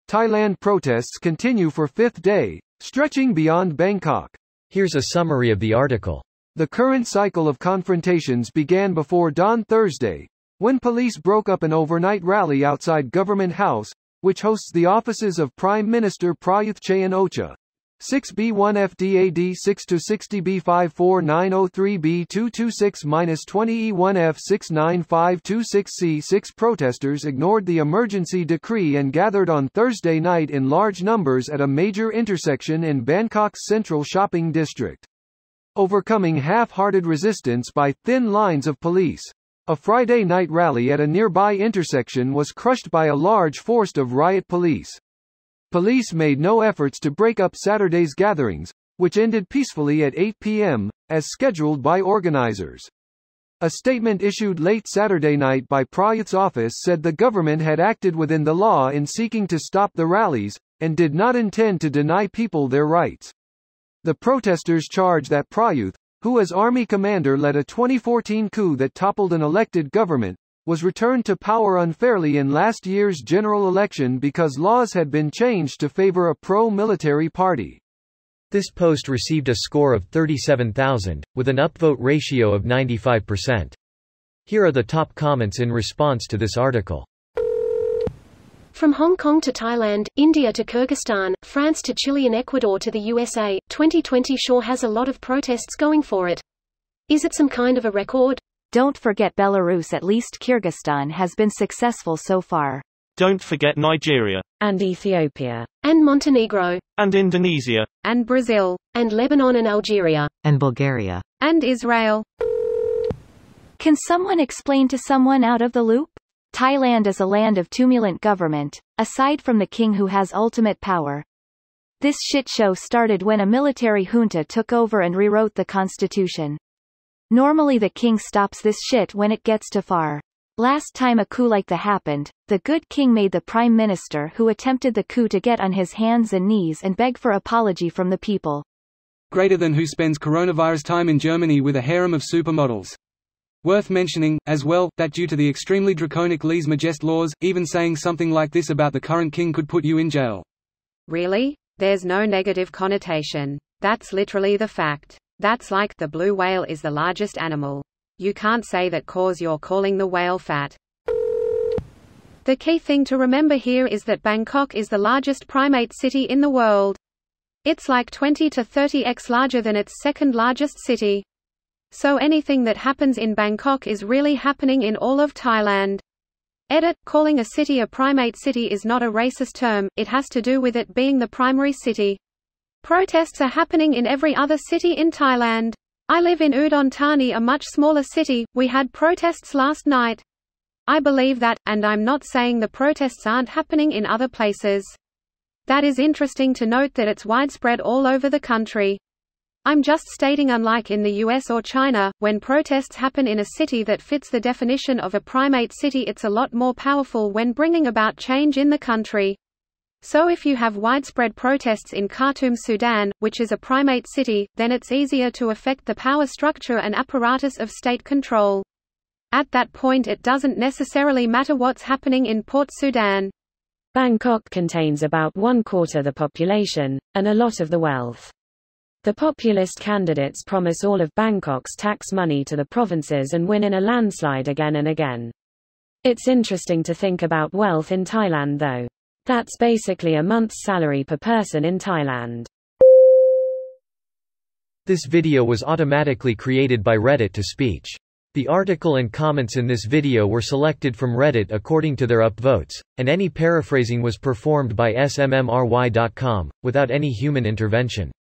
Thailand protests continue for fifth day, stretching beyond Bangkok. Here's a summary of the article. The current cycle of confrontations began before dawn Thursday, when police broke up an overnight rally outside Government House, which hosts the offices of Prime Minister Prayuth Chan-o-cha. 6B1FDAD 6-60B54903B226-20E1F69526C6 protesters ignored the emergency decree and gathered on Thursday night in large numbers at a major intersection in Bangkok's central shopping district. Overcoming half-hearted resistance by thin lines of police, a Friday night rally at a nearby intersection was crushed by a large force of riot police. Police made no efforts to break up Saturday's gatherings, which ended peacefully at 8 p.m., as scheduled by organizers. A statement issued late Saturday night by Prayuth's office said the government had acted within the law in seeking to stop the rallies, and did not intend to deny people their rights. The protesters charge that Prayuth, who as army commander led a 2014 coup that toppled an elected government, was returned to power unfairly in last year's general election because laws had been changed to favor a pro-military party. This post received a score of 37,000, with an upvote ratio of 95%. Here are the top comments in response to this article. From Hong Kong to Thailand, India to Kyrgyzstan, France to Chile and Ecuador to the USA, 2020 sure has a lot of protests going for it. Is it some kind of a record? Don't forget Belarus. At least Kyrgyzstan has been successful so far. Don't forget Nigeria. And Ethiopia. And Montenegro. And Indonesia. And Brazil. And Lebanon and Algeria. And Bulgaria. And Israel. Can someone explain to someone out of the loop? Thailand is a land of tumulent government, aside from the king who has ultimate power. This shit show started when a military junta took over and rewrote the constitution. Normally the king stops this shit when it gets too far. Last time a coup like that happened, the good king made the prime minister who attempted the coup to get on his hands and knees and beg for apology from the people. Greater than who spends coronavirus time in Germany with a harem of supermodels. Worth mentioning, as well, that due to the extremely draconic lèse majesté laws, even saying something like this about the current king could put you in jail. Really? There's no negative connotation. That's literally the fact. That's like, the blue whale is the largest animal. You can't say that 'cause you're calling the whale fat. The key thing to remember here is that Bangkok is the largest primate city in the world. It's like 20 to 30x larger than its second largest city. So anything that happens in Bangkok is really happening in all of Thailand. Edit, calling a city a primate city is not a racist term, it has to do with it being the primary city. Protests are happening in every other city in Thailand. I live in Udon Thani, a much smaller city. We had protests last night. I believe that, and I'm not saying the protests aren't happening in other places. That is interesting to note that it's widespread all over the country. I'm just stating, unlike in the US or China, when protests happen in a city that fits the definition of a primate city, it's a lot more powerful when bringing about change in the country. So if you have widespread protests in Khartoum, Sudan, which is a primate city, then it's easier to affect the power structure and apparatus of state control. At that point it doesn't necessarily matter what's happening in Port Sudan. Bangkok contains about 1/4 the population, and a lot of the wealth. The populist candidates promise all of Bangkok's tax money to the provinces and win in a landslide again and again. It's interesting to think about wealth in Thailand though. That's basically a month's salary per person in Thailand. This video was automatically created by Reddit to speech. The article and comments in this video were selected from Reddit according to their upvotes, and any paraphrasing was performed by smmry.com, without any human intervention.